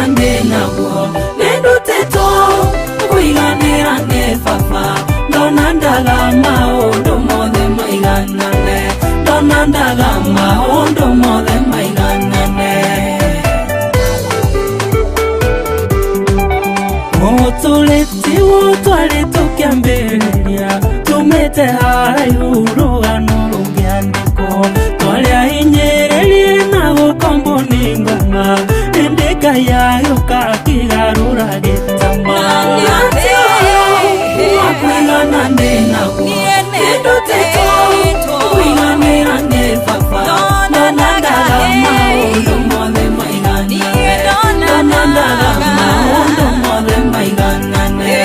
nande nawo nendo teto kuiganira ne fafa donandaga maondo mothe maiganane donandaga maondo mothe maiganane Motoleti wotwale tukiambelia tumete haraiuru anurungiandiko twale inyerelie na gukombo ningoma endeka yayo kakigarura gitama wakwigana ndenawo nendo teto kuiganira ne fafa donandaga maondo mothe maiganane donandaga maondo mothe maiganane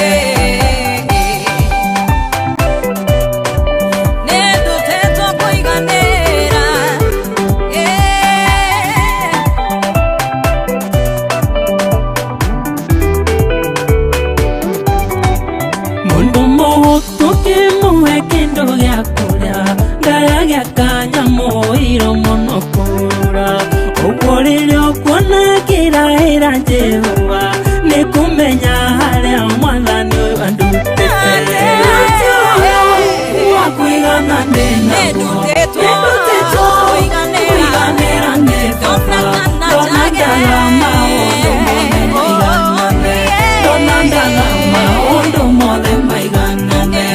Jehova nikumenya haria mwathani andutete wakwigana ndenawo nendo kuiganira ne fafa donandaga maondo mothe maiganane donandaga maondo mothe maiganane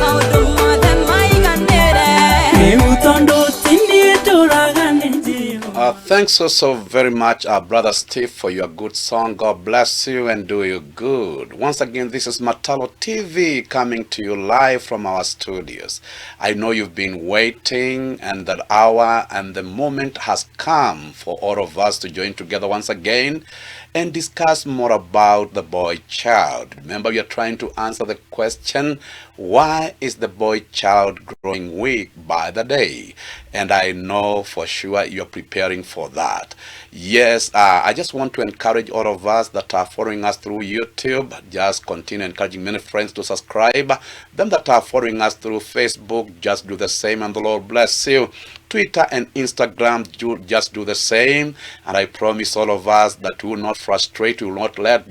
maondo mothe maiganane niutondo tindituraga nje. Thanks so very much, Brother Steve, for your good song. God bless you and do you good. Once again, this is Matalo TV coming to you live from our studios. I know you've been waiting, and that hour and the moment has come for all of us to join together once again and discuss more about the boy child. Remember, we are trying to answer the question, why is the boy child growing weak by the day? And I know for sure you're preparing for that. Yes, I just want to encourage all of us that are following us through YouTube. Just continue encouraging many friends to subscribe. Them that are following us through Facebook, just do the same, and the Lord bless you. Twitter and Instagram, just do the same. And I promise all of us that we will not frustrate, we will not let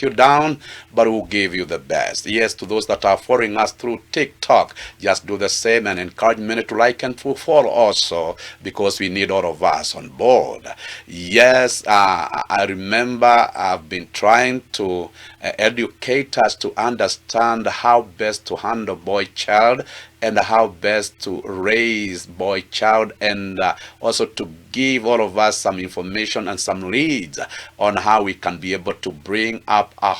you down, but we will give you the best. Yes, to those that are following us through TikTok, just do the same and encourage many to like and to follow also, because we need all of us on board. Yes, I remember I've been trying to educate us to understand how best to handle boy child and how best to raise boy child, and also to give all of us some information and some leads on how we can be able to bring up a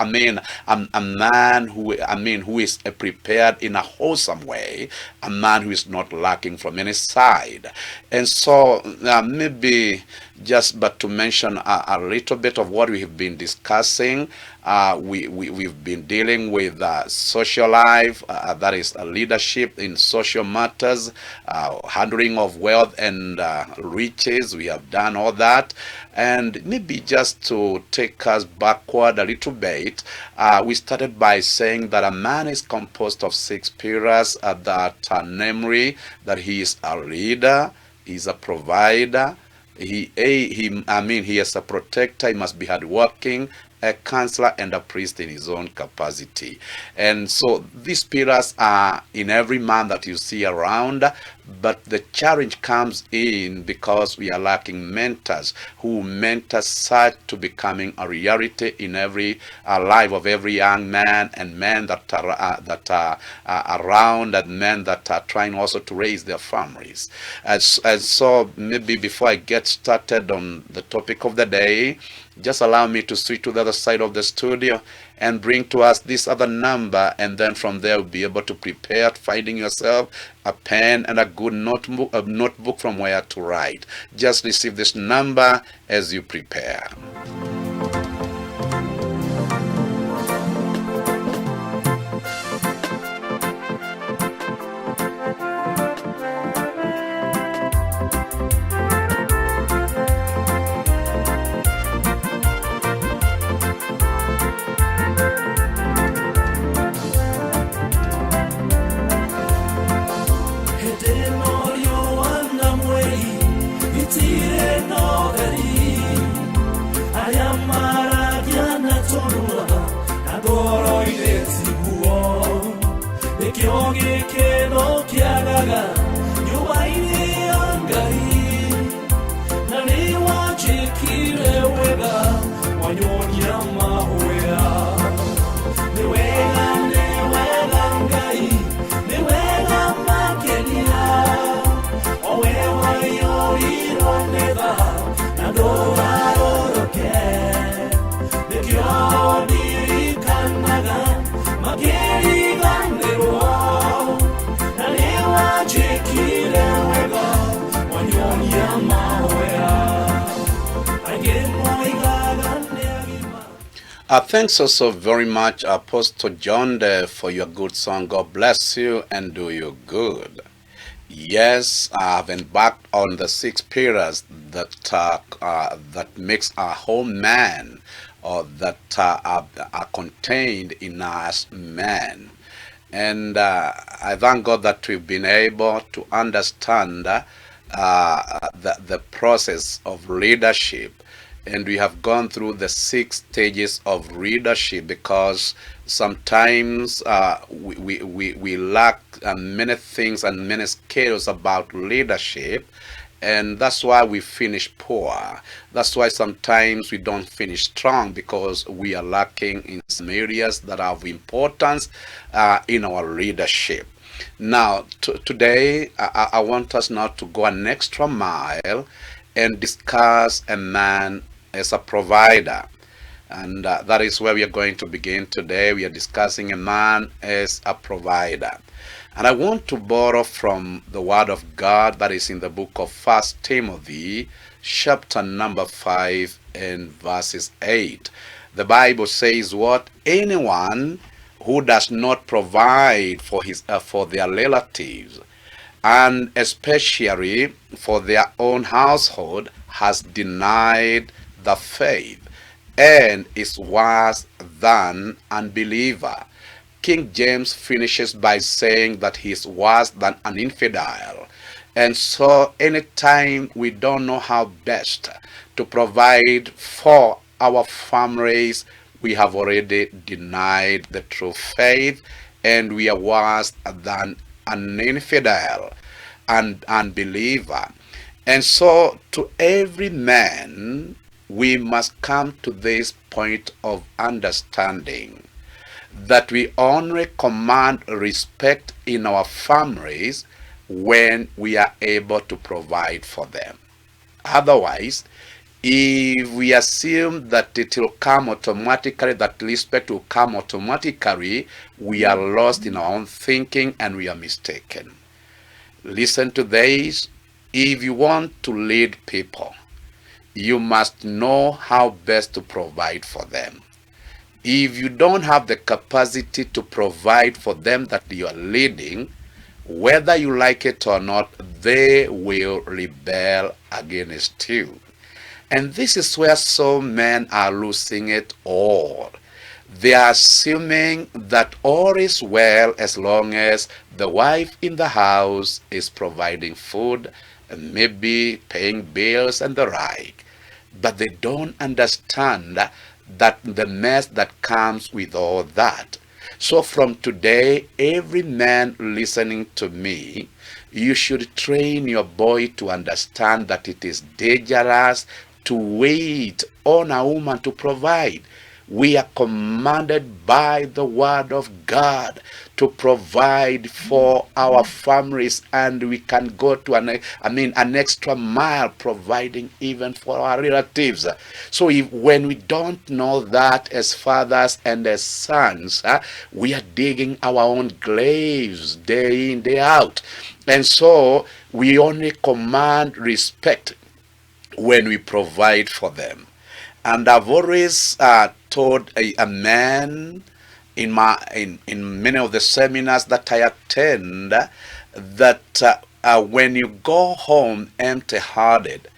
man who is prepared in a wholesome way, a man who is not lacking from any side. And so maybe just but to mention a little bit of what we have been discussing, we've been dealing with social life, that is leadership in social matters, handling of wealth and riches. We have done all that. And maybe just to take us backward a little bit, we started by saying that a man is composed of 6 pillars, namely that he is a leader, he's a provider, he is a protector, he must be hardworking, a counselor, and a priest in his own capacity. And so these pillars are in every man that you see around, but the challenge comes in because we are lacking mentors who mentor such to becoming a reality in every life of every young man and men that are around, and men that are trying also to raise their families. And so maybe before I get started on the topic of the day, just allow me to switch to the other side of the studio and bring to us this other number, and then from there we'll be able to prepare, finding yourself a pen and a good notebook from where to write. Just receive this number as you prepare. Itire no gari wajikire wega wanyonia mahoya ni wega ngai ni wega makenia owe wayo ironetha na ndogaroroke nikio ndirikanaga makiriganirwo na ni wajikire wega wanyonia mahoya Thanks also very much, Apostle John, for your good song. God bless you and do you good. Yes, I have embarked on the 6 pillars that makes a whole man, or that are contained in us man. And I thank God that we've been able to understand the process of leadership. And we have gone through the 6 stages of leadership, because sometimes we lack many things and many skills about leadership, and that's why we finish poor. That's why sometimes we don't finish strong, because we are lacking in some areas that are of importance in our leadership. Now, today, I want us now to go an extra mile and discuss a man as a provider. And that is where we are going to begin today. We are discussing a man as a provider. And I want to borrow from the Word of God that is in the book of 1 Timothy, chapter number 5 and verses 8. The Bible says, what? Anyone who does not provide for their relatives, and especially for their own household, has denied the faith and is worse than unbeliever. King James finishes by saying that he is worse than an infidel. And so anytime we don't know how best to provide for our families, we have already denied the true faith, and we are worse than an infidel and unbeliever. And so to every man, we must come to this point of understanding that we only command respect in our families when we are able to provide for them. Otherwise, if we assume that it will come automatically, that respect will come automatically, we are lost in our own thinking and we are mistaken. Listen to this. If you want to lead people, you must know how best to provide for them. If you don't have the capacity to provide for them that you are leading, whether you like it or not, they will rebel against you. And this is where some men are losing it all. They are assuming that all is well as long as the wife in the house is providing food, and maybe paying bills and the like. But they don't understand that the mess that comes with all that. So from today, every man listening to me, you should train your boy to understand that it is dangerous to wait on a woman to provide. We are commanded by the Word of God to provide for our families, and we can go to an extra mile providing even for our relatives. So when we don't know that as fathers and as sons, we are digging our own graves day in, day out. And so we only command respect when we provide for them. And I've always told a man in many of the seminars that I attend that when you go home empty-hearted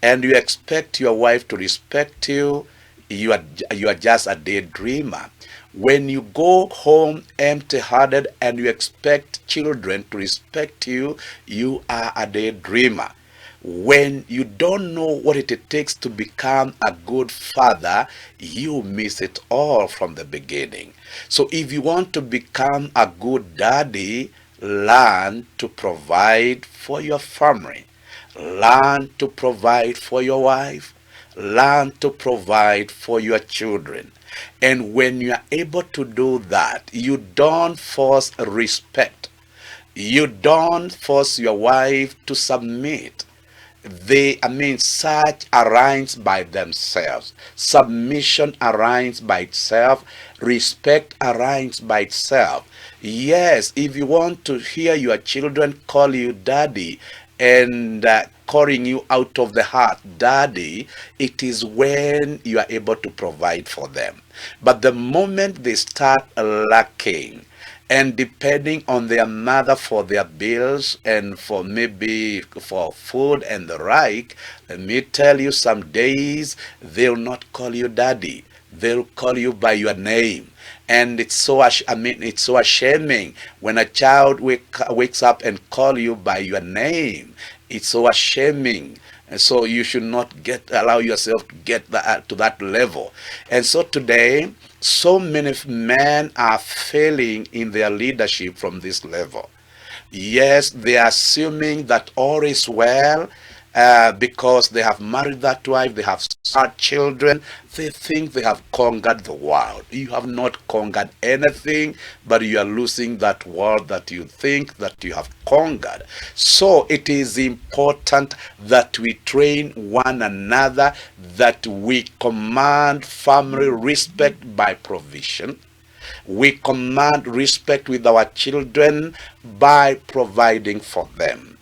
and you expect your wife to respect you, you are just a daydreamer. When you go home empty-hearted and you expect children to respect you, you are a daydreamer. When you don't know what it takes to become a good father, you miss it all from the beginning. So if you want to become a good daddy, learn to provide for your family. Learn to provide for your wife. Learn to provide for your children. And when you are able to do that, you don't force respect. You don't force your wife to submit. Such aligns by themselves. Submission aligns by itself. Respect aligns by itself. Yes, if you want to hear your children call you daddy and calling you out of the heart daddy, it is when you are able to provide for them. But the moment they start lacking, and depending on their mother for their bills and for maybe for food and the like, let me tell you, some days they'll not call you daddy. They'll call you by your name. And it's so it's so ashaming when a child wakes up and call you by your name. It's so ashaming. And so you should not allow yourself to get to that level. And so today, so many men are failing in their leadership from this level. Yes, they are assuming that all is well because they have married that wife, they have had children. They think they have conquered the world. You have not conquered anything, but you are losing that world that you think that you have conquered. So it is important that we train one another, that we command family respect by provision. We command respect with our children by providing for them.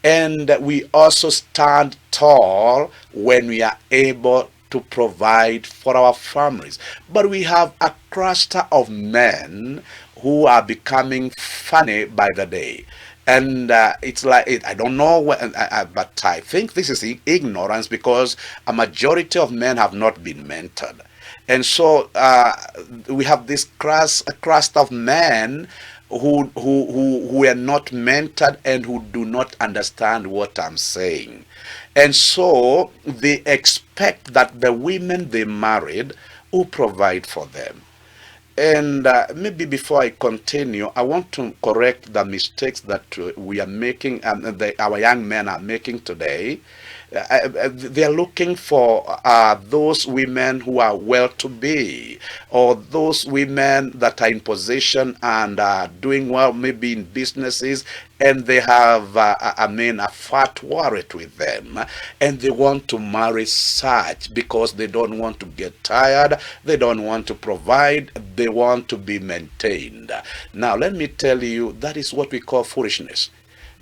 And we also stand tall when we are able to provide for our families. But we have a cluster of men who are becoming funny by the day. And it's like, I don't know, but I think this is ignorance, because a majority of men have not been mentored. And so we have this cluster of men who are not mentored and who do not understand what I'm saying. And so they expect that the women they married will provide for them. And maybe before I continue, I want to correct the mistakes that we are making, and our young men are making today. They are looking for those women who are well-to-be, or those women that are in position and are doing well, maybe in businesses, and they have, a fat wallet with them, and they want to marry such because they don't want to get tired, they don't want to provide, they want to be maintained. Now, let me tell you, that is what we call foolishness.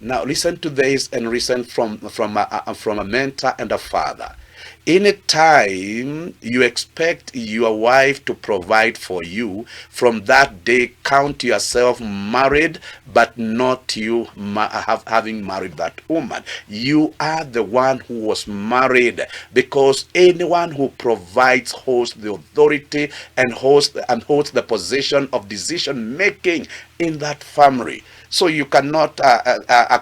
Now listen to this, and listen from a mentor and a father. Anytime you expect your wife to provide for you, from that day count yourself married, but not you having married that woman. You are the one who was married, because anyone who provides holds the authority and holds the position of decision making in that family. So you cannot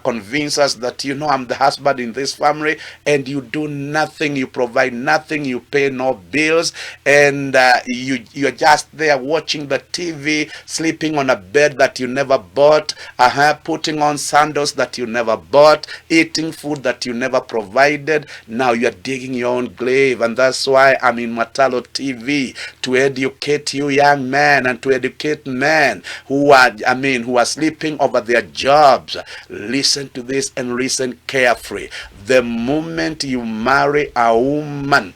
convince us that, I'm the husband in this family, and you do nothing, you provide nothing, you pay no bills, and you're just there watching the TV, sleeping on a bed that you never bought, putting on sandals that you never bought, eating food that you never provided. Now you're digging your own grave. And that's why I'm in Matalo TV, to educate you young men, and to educate men who are sleeping over their jobs. Listen to this and listen carefully. The moment you marry a woman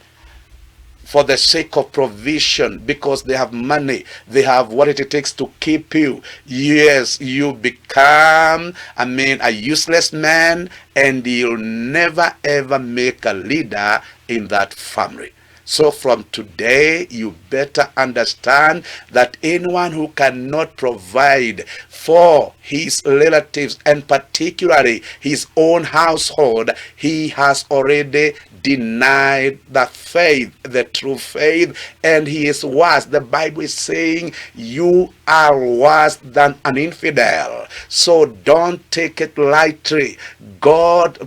for the sake of provision, because they have money, they have what it takes to keep you, yes, you become a useless man, and you'll never ever make a leader in that family. So from today, you better understand that anyone who cannot provide for his relatives, and particularly his own household, he has already denied the faith, the true faith, and he is worse. The Bible is saying, you are worse than an infidel. So don't take it lightly. God,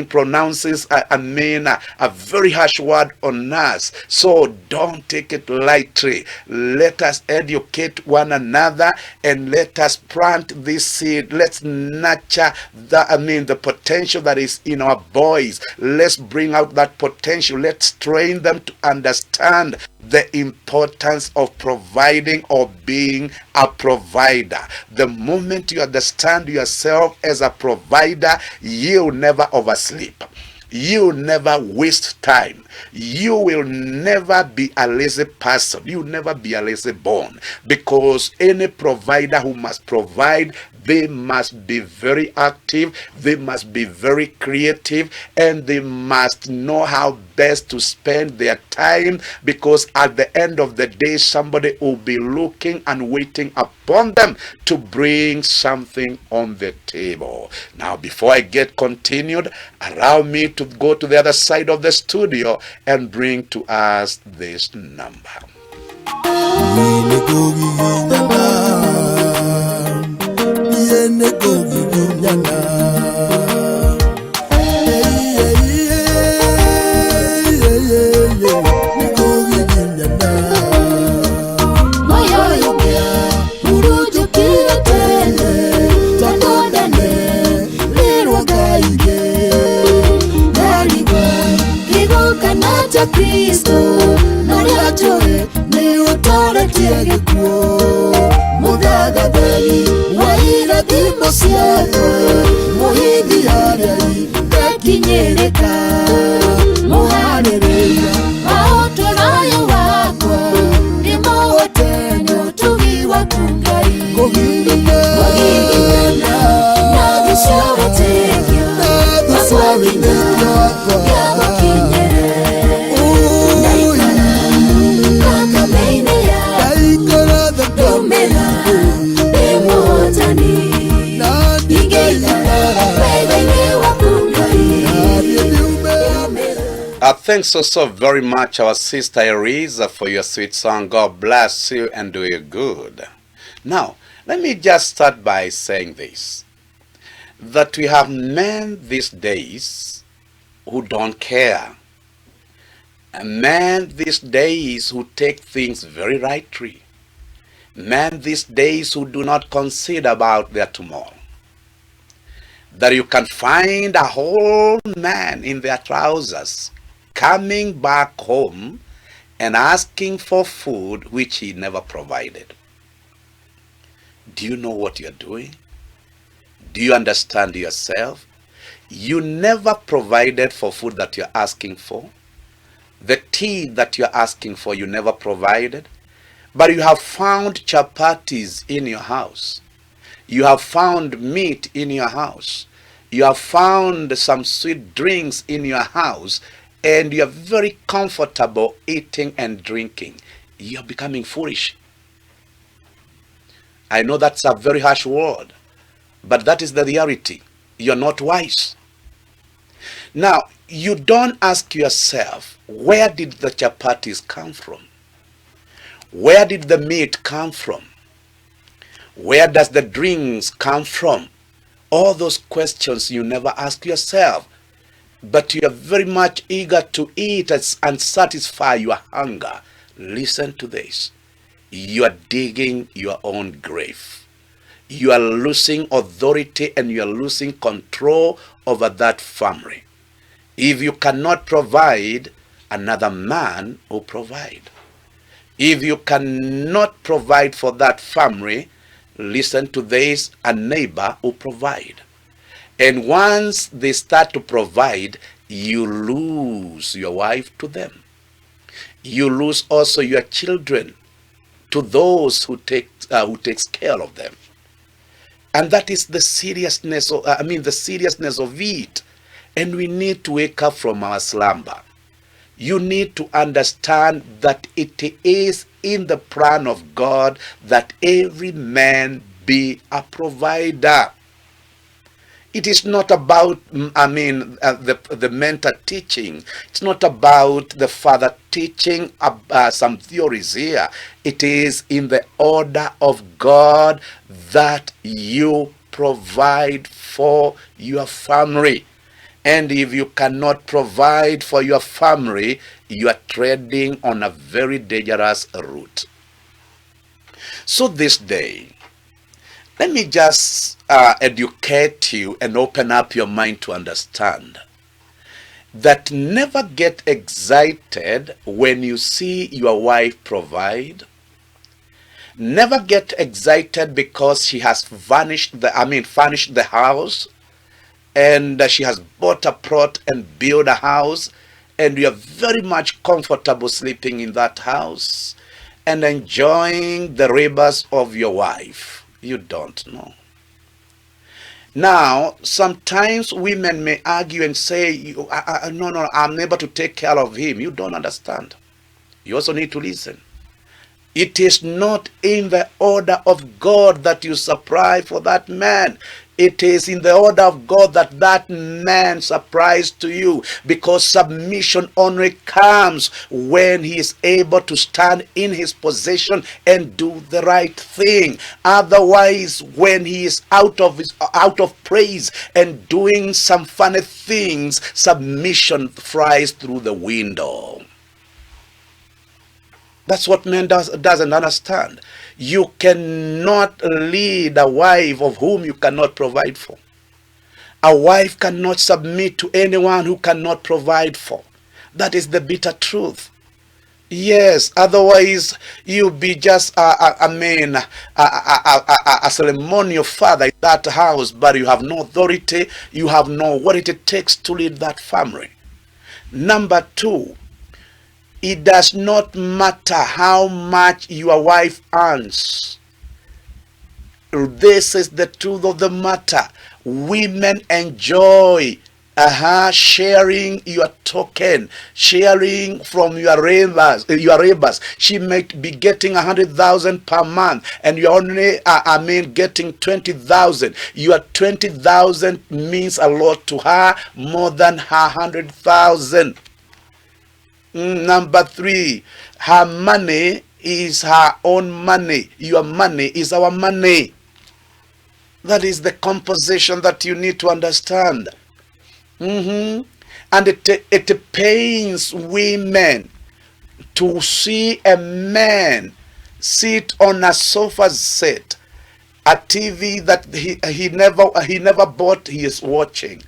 pronounces, a very harsh word on us. So don't take it lightly. Let us educate one another and let us plant this seed. Let's nurture the potential that is in our boys. Let's bring out that potential. Let's train them to understand the importance of providing or being a provider. The moment you understand yourself as a provider, you'll never oversleep. You never waste time. You will never be a lazy person. You will never be a lazy bone, because any provider who must provide, they must be very active, they must be very creative, and they must know how best to spend their time, because at the end of the day, somebody will be looking and waiting upon them to bring something on the table. Now, before I get continued, allow me to go to the other side of the studio and bring to us this number. Kristo naria joe ni utore tiegekuo mugagadheri waira thimo ciothe muhindi harei tekinyereka muharĩrĩria maũtũrayo wakwa ndĩmũhote nĩ ũtugi waku Ngai kũgirana na gĩcũrĩtĩkia maswagithia gĩagũkinyĩre. Thanks so very much, our sister Eriza, for your sweet song. God bless you and do you good. Now, let me just start by saying this, that we have men these days who don't care. Men these days who take things very lightly. Men these days who do not consider about their tomorrow. That you can find a whole man in their trousers coming back home and asking for food which he never provided. Do you know what you're doing? Do you understand yourself? You never provided for food that you're asking for. The tea that you're asking for, you never provided. But you have found chapatis in your house. You have found meat in your house. You have found some sweet drinks in your house. And you are very comfortable eating and drinking. You are becoming foolish. I know that's a very harsh word, but that is the reality. You're not wise. Now, you don't ask yourself, where did the chapatis come from? Where did the meat come from? Where does the drinks come from? All those questions you never ask yourself. But you are very much eager to eat and satisfy your hunger. Listen to this. You are digging your own grave. You are losing authority and you are losing control over that family. If you cannot provide, another man will provide. If you cannot provide for that family, listen to this, a neighbor will provide. And once they start to provide, you lose your wife to them. You lose also your children to those who takes care of them. And that is the seriousness of, the seriousness of it. And we need to wake up from our slumber. You need to understand that it is in the plan of God that every man be a provider. It is not about, the mentor teaching. It's not about the father teaching some theories here. It is in the order of God that you provide for your family. And if you cannot provide for your family, you are treading on a very dangerous route. So this day, let me just educate you and open up your mind to understand that never get excited when you see your wife provide. Never get excited because she has furnished the house, and she has bought a plot and built a house, and you are very much comfortable sleeping in that house and enjoying the labors of your wife. You don't know. Now, sometimes women may argue and say, no, I'm able to take care of him. You don't understand. You also need to listen. It is not in the order of God that you supply for that man. It is in the order of God that that man supplies to you, because submission only comes when he is able to stand in his position and do the right thing. Otherwise, when he is out of praise and doing some funny things, submission flies through the window. That's what man doesn't understand. You cannot lead a wife of whom you cannot provide for. A wife cannot submit to anyone who cannot provide for. That is the bitter truth. Yes, otherwise you'll be just a ceremonial father in that house, but you have no authority, you have no what it takes to lead that family. Number two, it does not matter how much your wife earns. This is the truth of the matter. Women enjoy sharing your token, sharing from your labors. She might be getting 100,000 per month, and you're only getting 20,000. Your 20,000 means a lot to her, more than her 100,000. Number three, her money is her own money. Your money is our money. That is the composition that you need to understand. And it pains women to see a man sit on a sofa set, a TV that he never bought, he is watching.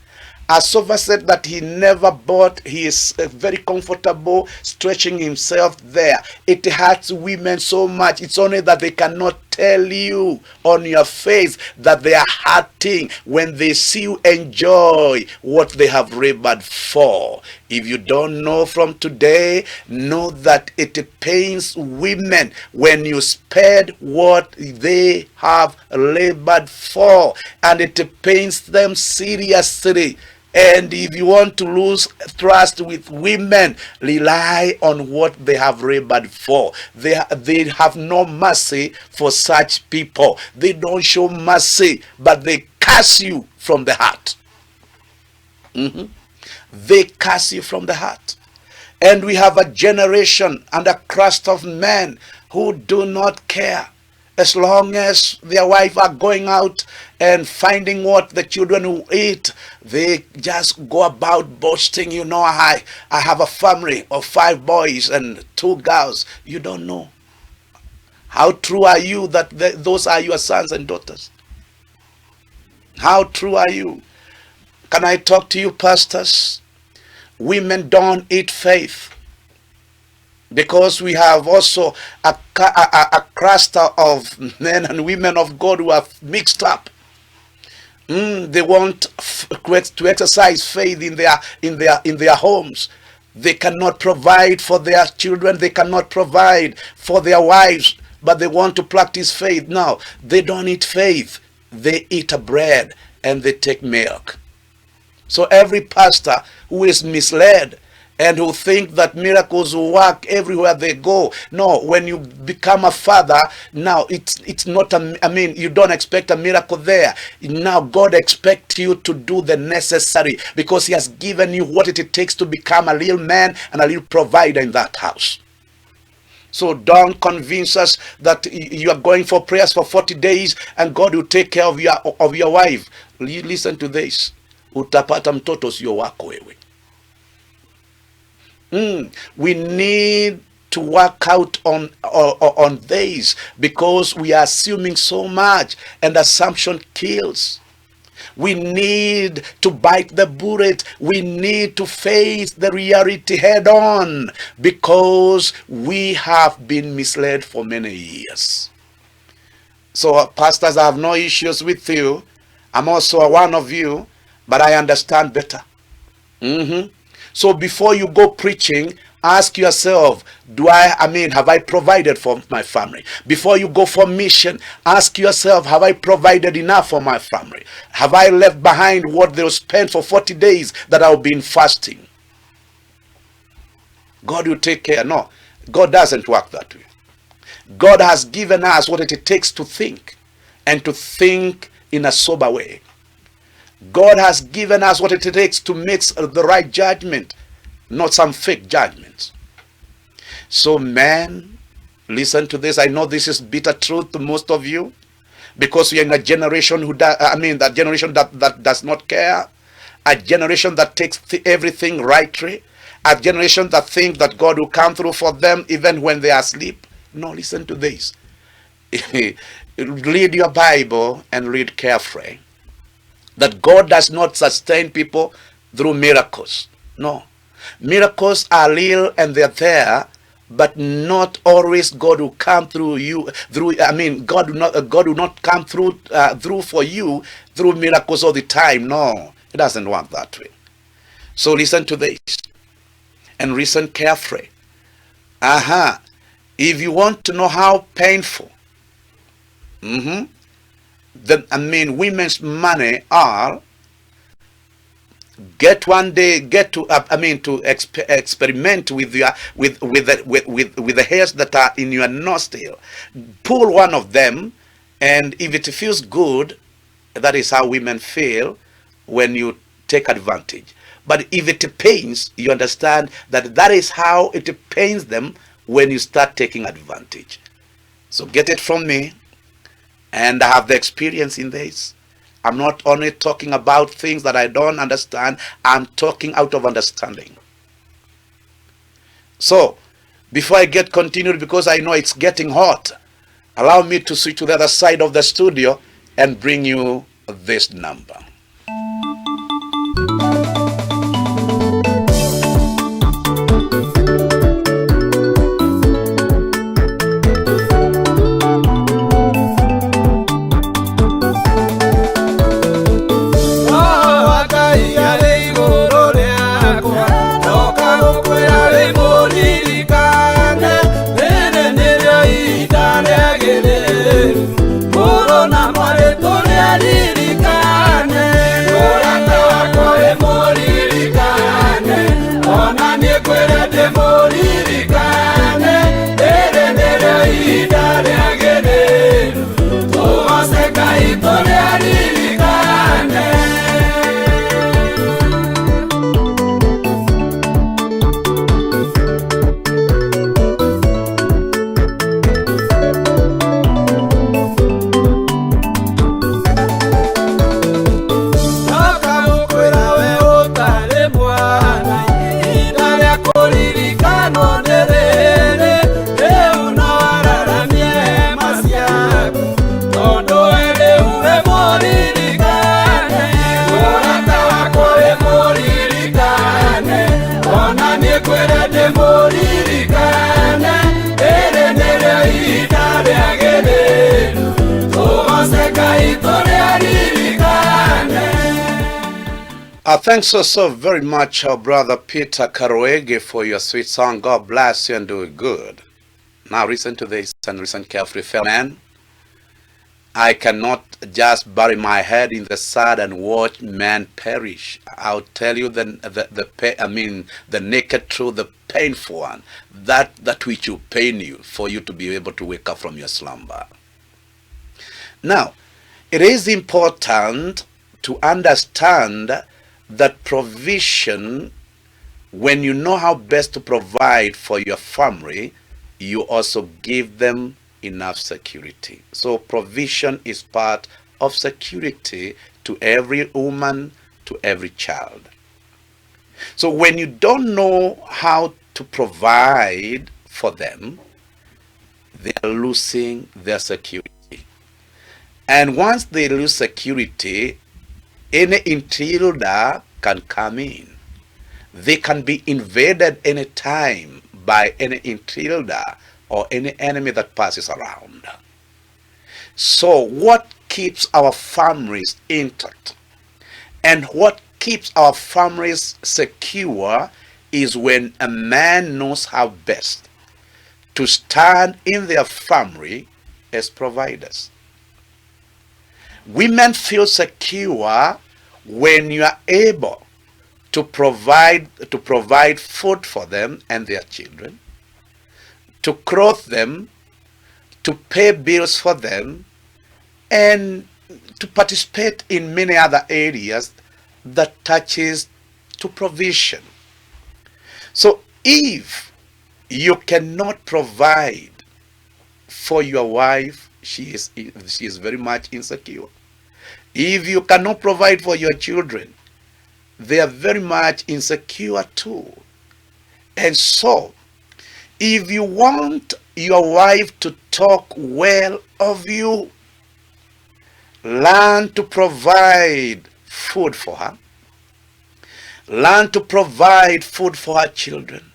A sofa set that he never bought, he is very comfortable stretching himself there. It hurts women so much. It's only that they cannot tell you on your face that they are hurting when they see you enjoy what they have labored for. If you don't know from today, know that it pains women when you spared what they have labored for, and it pains them seriously. And if you want to lose trust with women, rely on what they have labored for. They have no mercy for such people. They don't show mercy, but they curse you from the heart. They curse you from the heart. And we have a generation and a crust of men who do not care. As long as their wife are going out and finding what the children will eat, they just go about boasting, I have a family of 5 boys and 2 girls. You don't know. How true are you that those are your sons and daughters? How true are you? Can I talk to you, pastors? Women don't eat faith. Because we have also a cluster of men and women of God who are mixed up. They want to exercise faith in their homes. They cannot provide for their children. They cannot provide for their wives, but they want to practice faith. Now, they don't eat faith. They eat a bread and they take milk. So every pastor who is misled and who think that miracles will work everywhere they go. No, when you become a father, now it's not you don't expect a miracle there. Now God expects you to do the necessary, because he has given you what it takes to become a real man and a real provider in that house. So don't convince us that you are going for prayers for 40 days and God will take care of your wife. Listen to this. Utapata mtoto sio wako wewe. We need to work out on this, because we are assuming so much, and assumption kills. We need to bite the bullet. We need to face the reality head on, because we have been misled for many years. So pastors, I have no issues with you. I'm also one of you, but I understand better. So before you go preaching, ask yourself, have I provided for my family? Before you go for mission, ask yourself, have I provided enough for my family? Have I left behind what they'll spend for 40 days that I'll be in fasting? God will take care. No, God doesn't work that way. God has given us what it takes to think, and to think in a sober way. God has given us what it takes to make the right judgment, not some fake judgments. So man, listen to this. I know this is bitter truth to most of you, because we are in a generation that generation that does not care, a generation that takes everything rightly, a generation that thinks that God will come through for them even when they are asleep. No, listen to this. Read your Bible and read carefully. That God does not sustain people through miracles. No. Miracles are real and they're there, but not always God will come through you. God will not come through for you through miracles all the time. No, it doesn't work that way. So listen to this and listen carefully. If you want to know how painful women's money are, to experiment with the hairs that are in your nostril. Pull one of them, and if it feels good, that is how women feel when you take advantage. But if it pains, you understand that is how it pains them when you start taking advantage. So get it from me. And I have the experience in this. I'm not only talking about things that I don't understand, I'm talking out of understanding. So, before I get continued, because I know it's getting hot, allow me to switch to the other side of the studio and bring you this number. Thanks so very much, our brother Peter Karoege, for your sweet song. God bless you and do it good. Now listen to this and listen carefully, fellow man. I cannot just bury my head in the sand and watch men perish. I'll tell you the naked truth, the painful one, that which will pain you for you to be able to wake up from your slumber. Now, it is important to understand that provision, when you know how best to provide for your family, you also give them enough security. So provision is part of security to every woman, to every child. So when you don't know how to provide for them, they are losing their security. And once they lose security, any intruder can come in. They can be invaded anytime by any intruder or any enemy that passes around. So what keeps our families intact and what keeps our families secure is when a man knows how best to stand in their family as providers. Women feel secure when you are able to provide food for them and their children, to clothe them, to pay bills for them, and to participate in many other areas that touches to provision. So if you cannot provide for your wife, she is very much insecure. If you cannot provide for your children, they are very much insecure too. And so, if you want your wife to talk well of you, learn to provide food for her. Learn to provide food for her children.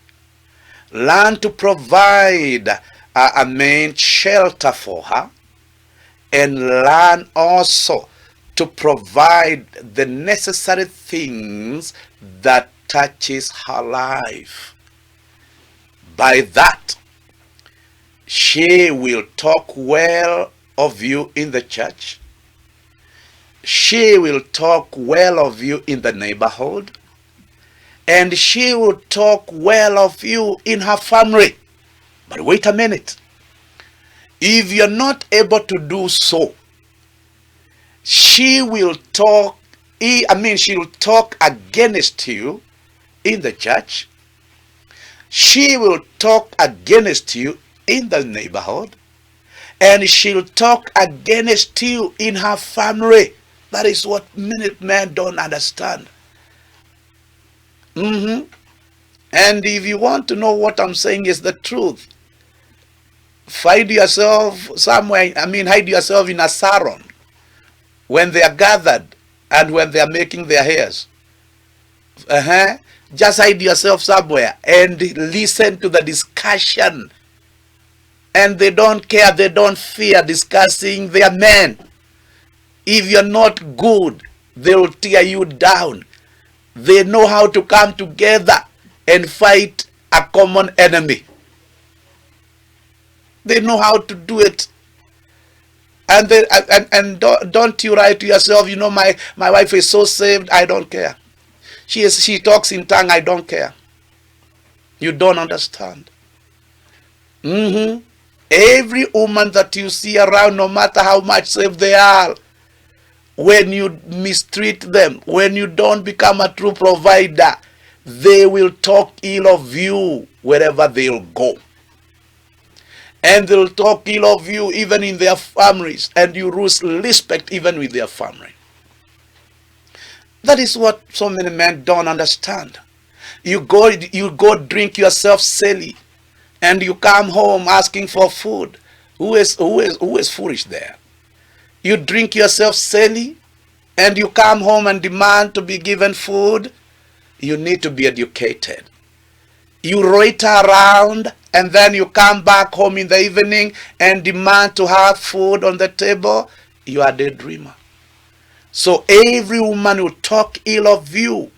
Learn to provide shelter for her. And learn also to provide the necessary things that touches her life. By that, she will talk well of you in the church. She will talk well of you in the neighborhood. And she will talk well of you in her family. But wait a minute. If you're not able to do so, she will talk against you in the church. She will talk against you in the neighborhood. And she'll talk against you in her family. That is what many men don't understand. And if you want to know what I'm saying is the truth, find yourself somewhere, hide yourself in a salon when they are gathered and when they are making their hairs. Just hide yourself somewhere and listen to the discussion. And they don't care, they don't fear discussing their men. If you're not good, they will tear you down. They know how to come together and fight a common enemy. They know how to do it. And don't you write to yourself, my wife is so saved, I don't care. She talks in tongue, I don't care. You don't understand. Every woman that you see around, no matter how much saved they are, when you mistreat them, when you don't become a true provider, they will talk ill of you wherever they'll go. And they'll talk ill of you even in their families, and you lose respect even with their family. That is what so many men don't understand. You go drink yourself silly, and you come home asking for food. Who is foolish there? You drink yourself silly, and you come home and demand to be given food. You need to be educated. You loiter around, and then you come back home in the evening and demand to have food on the table. You are a daydreamer. So every woman will talk ill of you,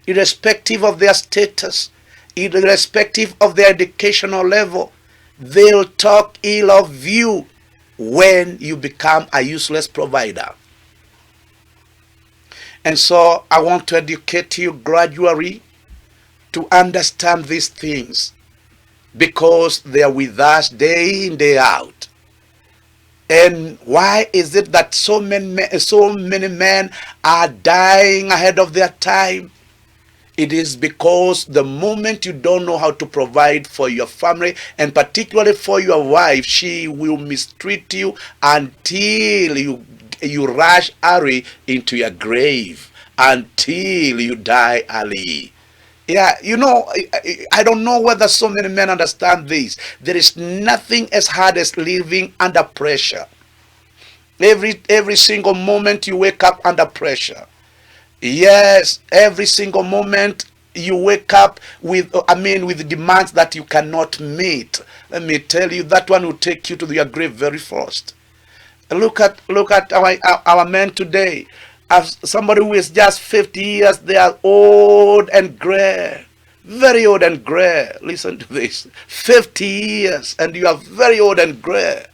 irrespective of their status, irrespective of their educational level. They'll talk ill of you when you become a useless provider. And so I want to educate you gradually to understand these things, because they are with us day in, day out. And why is it that so many men are dying ahead of their time? It is because the moment you don't know how to provide for your family, and particularly for your wife, she will mistreat you until you rush early into your grave, until you die early. Yeah, I don't know whether so many men understand this. There is nothing as hard as living under pressure. Every single moment you wake up under pressure. Yes, every single moment you wake up with demands that you cannot meet. Let me tell you, that one will take you to your grave very first. Look at our men today. As somebody who is just 50 years, they are old and gray. Very old and gray. Listen to this. 50 years and you are very old and gray.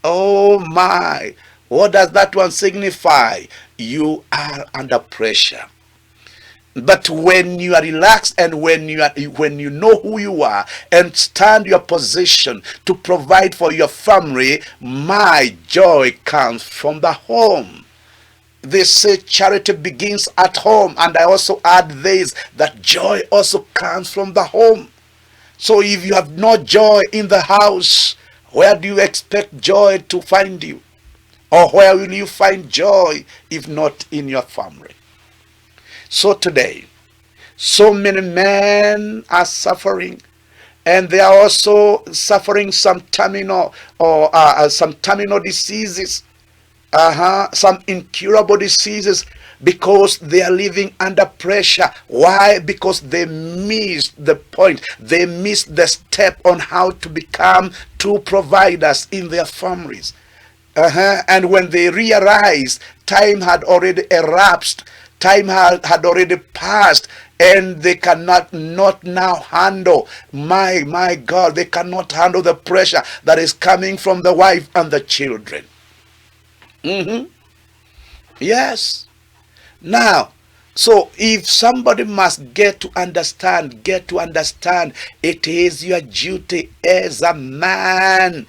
Oh my. What does that one signify? You are under pressure. But when you are relaxed, and when you know who you are and stand your position to provide for your family, my joy comes from the home. They say charity begins at home, and I also add this, that joy also comes from the home. So if you have no joy in the house, where do you expect joy to find you? Or where will you find joy if not in your family? So today, so many men are suffering, and they are also suffering some terminal diseases, some incurable diseases, because they are living under pressure. Why? Because they missed the point. They missed the step on how to become true providers in their families. And when they realized, time had already elapsed, time had already passed, and they cannot not now handle, my God, they cannot handle the pressure that is coming from the wife and the children. Yes. Now, so if somebody must get to understand, it is your duty as a man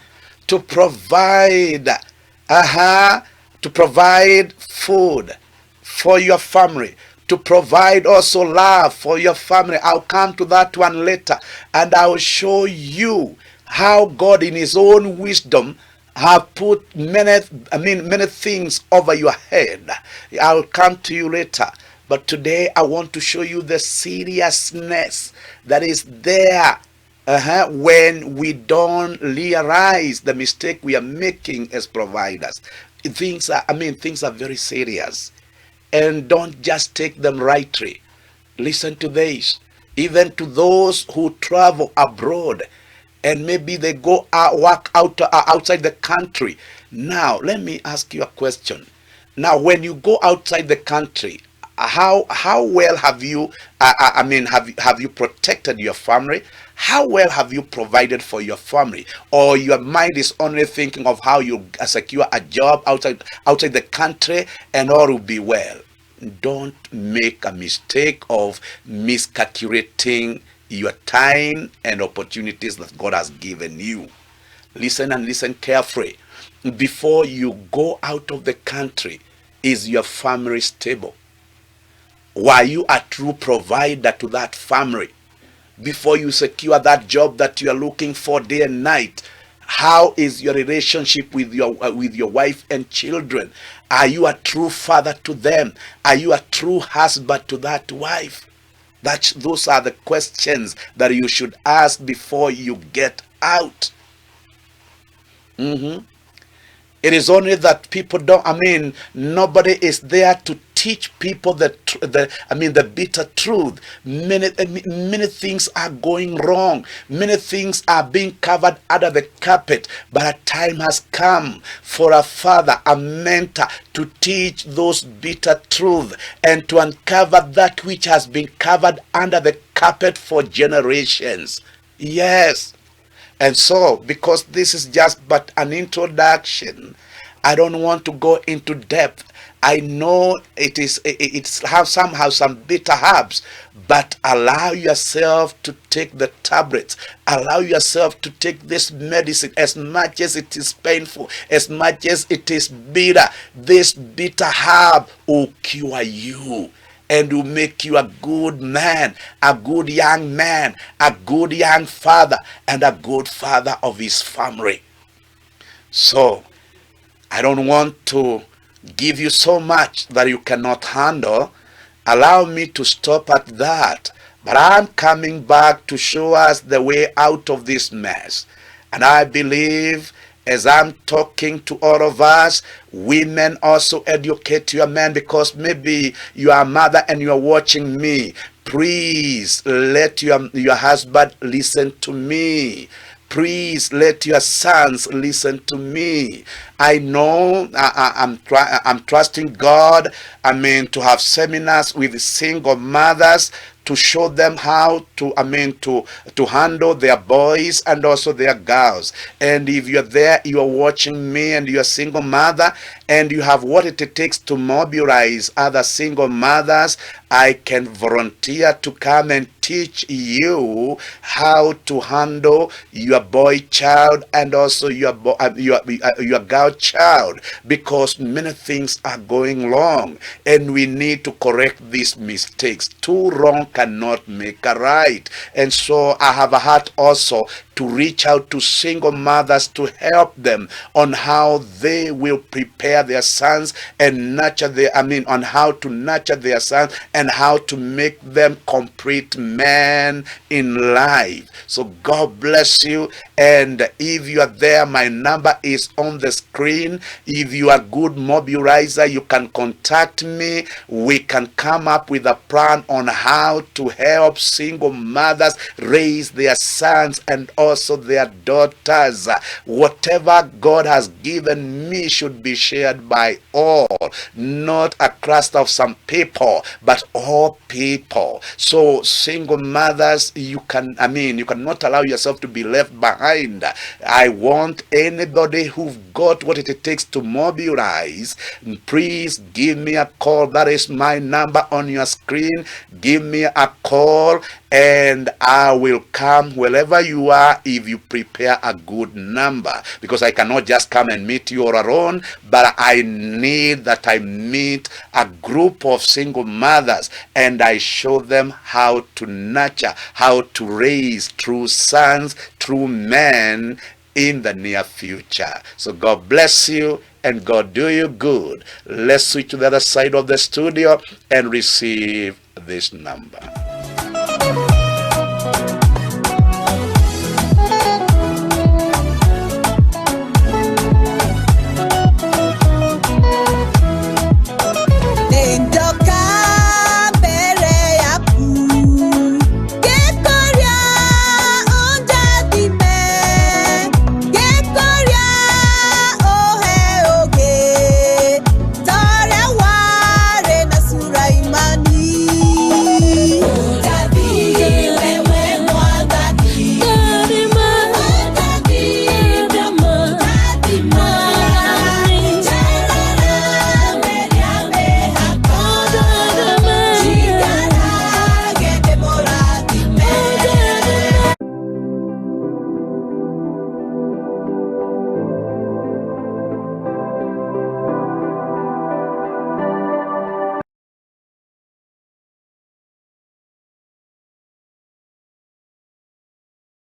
to provide, to provide food for your family, to provide also love for your family. I'll come to that one later, and I'll show you how God in his own wisdom have put many things over your head. I'll come to you later. But today I want to show you the seriousness that is there when we don't realize the mistake we are making as providers. Things are very serious, and don't just take them lightly. Listen to this. Even to those who travel abroad, and maybe they go work outside the country. Now, let me ask you a question. Now, when you go outside the country, how well have you have you protected your family? How well have you provided for your family? Or your mind is only thinking of how you secure a job outside the country and all will be well? Don't make a mistake of miscalculating your time and opportunities that God has given you. Listen, and listen carefully. Before you go out of the country, is your family stable? Were you a true provider to that family? Before you secure that job that you are looking for day and night, how is your relationship with your wife and children? Are you a true father to them? Are you a true husband to that wife? Those are the questions that you should ask before you get out. It is only that people don't, nobody is there to teach people the bitter truth. Many things are going wrong. Many things are being covered under the carpet. But a time has come for a father, a mentor, to teach those bitter truths and to uncover that which has been covered under the carpet for generations. Yes. And so, because this is just but an introduction, I don't want to go into depth. I know it's have somehow some bitter herbs, but allow yourself to take the tablets. Allow yourself to take this medicine. As much as it is painful, as much as it is bitter, this bitter herb will cure you and will make you a good man, a good young man, a good young father, and a good father of his family. So, I don't want to give you so much that you cannot handle. Allow me to stop at that. But I'm coming back to show us the way out of this mess. And I believe as I'm talking to all of us, women, also educate your men, because maybe you are a mother and you are watching me. Please let your husband listen to me. Please let your sons listen to me. I know I'm trusting God, to have seminars with single mothers to show them how to, to handle their boys and also their girls. And if you're there, you're watching me and you're a single mother and you have what it takes to mobilize other single mothers, I can volunteer to come and teach you how to handle your boy child and also your girl child, because many things are going wrong and we need to correct these mistakes. Too wrong cannot make a right. And so I have a heart also to reach out to single mothers to help them on how they will prepare their sons and nurture on how to nurture their sons and how to make them complete men in life. So God bless you. And if you are there, my number is on the screen. If you are a good mobilizer, you can contact me. We can come up with a plan on how to help single mothers raise their sons and also their daughters. Whatever God has given me should be shared by all, not a cluster of some people, but all people. So single mothers, you cannot allow yourself to be left behind. I want anybody who've got what it takes to mobilize. Please give me a call. That is my number on your screen. Give me a call and I will come wherever you are if you prepare a good number, because I cannot just come and meet you all alone, but I need that I meet a group of single mothers and I show them how to nurture, how to raise true sons, true men in the near future. So God bless you and God do you good. Let's switch to the other side of the studio and receive this number.